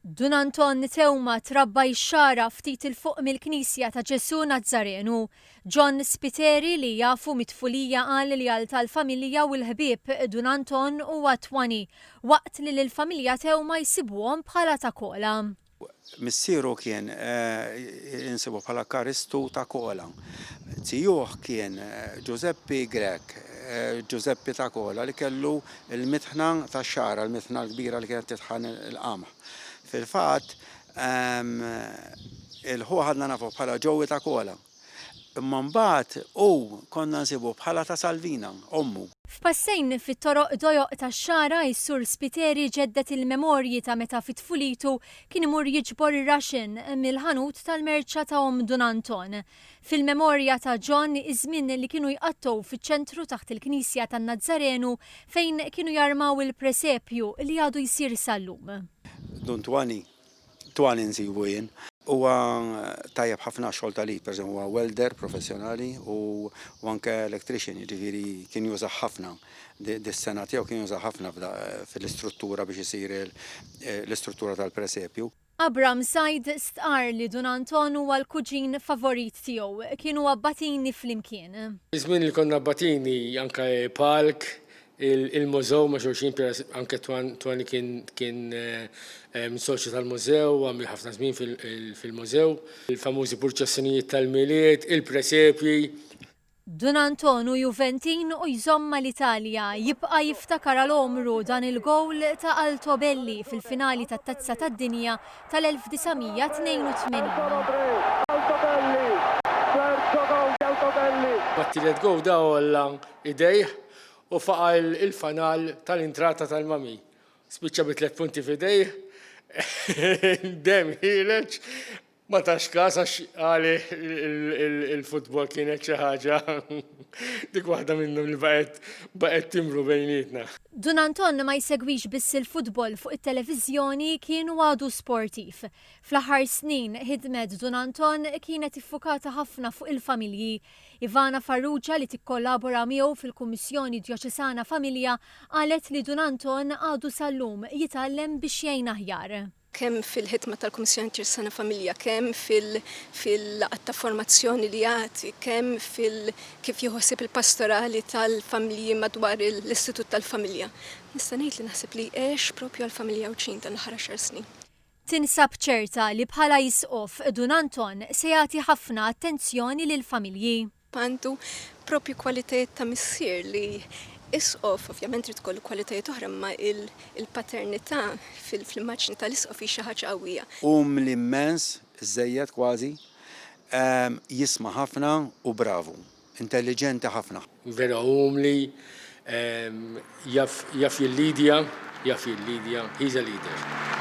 Dun Anton Tewma trabba jxara ftit il-fuq mill-Knisja ta' Ġesu Nazzarenu. John Spiteri li jafu mit-tfulija qal li għal tal-familja u l-ħbieb Dun Anton huwa twani waqt li l-familja Tewma jsibuhom bħala ta' kola. Missieru kien insibu bħala karistu ta' kola. Tijuh kien Giuseppe Grek, Giuseppe ta' kola li kellu il-mitħna ta' xara, il-mitħna l-kbira li kienet titħan il-qamħ. Fil-fatt, il-ħu ħadna nafu bħala ġowi ta' kola. Imma mbagħad konna nsibu bħala ta' Salvina, ommu. F'passejn fit-toroq dojoq tax-xara is-Sur Spiteri ġeddet il-memorji ta' meta fit-tfulitu kien imur jiġbor ir-raxin mill-ħanut tal-merċa ta' Dun Anton. Fil-memorja ta' John iż-żmien li kienu jqattow fiċ-ċentru taħt il-Knisja tan-Nazzarenu fejn kienu jarmaw il-presepju li għadu jsir sal-lum. Dun twani nsibu jien. Huwa tajjeb ħafna xogħol tal-id, pereżempju huwa welder professjonali u anke electrician, jiġifieri kien juża ħafna dis-sena tiegħu kien juża ħafna fil-istruttura biex isir l-istruttura tal-presepju. Abram Sajd stqar li Dun Anton huwa l-kuġin favorit tiegħu, kienu abbatini flimkien. Iż-żmien li konna abbatini anke palk, il-mużew ma' xulxin anke twani kien soċju tal-mużew, għamil ħafna żmien fil-mużew, il-famużi purċessjonijiet tal-miliet, il-presepji. Dun Anton u Juventin u jżomma l-Italja jibqa' jiftakar għal-omru dan il-gowl ta' Altobelli fil-finali tat-Tazza tad-Dinja tal-1982. Mat-tielet gowl da olla idejh u faqa il-fanal tal-intrata tal-mami. Spiċċa bi 3 punti f'idejh, dem ħileġ, ma tax kas għax għali il-futbol kienet xi ħaġa dik waħda minnhom li baqgħet timru bejnietna. Dun Anton ma jsegwix biss il-futbol fuq it-televiżjoni kienu għadu sportiv. Fl-aħħar snin ħidmet Dun Anton kienet iffukata ħafna fuq il-familji. Ivana Farrugia li tikkollabora miegħu fil-Kummissjoni Djoċesana Familja qalet li Dun Anton għadu sal-lum jitgħallem biex jgħin aħjar. Kemm fil-ħidma tal-Kummissjoni Djoċesana Familja, kemm fil-laqgħat ta' formazzjoni li jagħti, kemm kif jħossib il-pastorali tal-familji madwar l-Istitut tal-Familja. Nista' ngħid li naħseb li għex propju għall-familja Uċin tal-aħħar 10 snin. Tinsab ċerta li bħala jisqof Dun Anton se jagħti ħafna attenzjoni lill-familji. Għandu propju kwalitajiet ta' missier li isqof, ovvjament trid tkollu kwalitajiet oħra, ma il-paternità fil-immaġni tal-isqof hi xi ħaġa qawwija. L-immens, żejjed kważi, jisma' ħafna u bravu, intelligenti ħafna. Vera umli, jaf jil-lidja, he's a leader.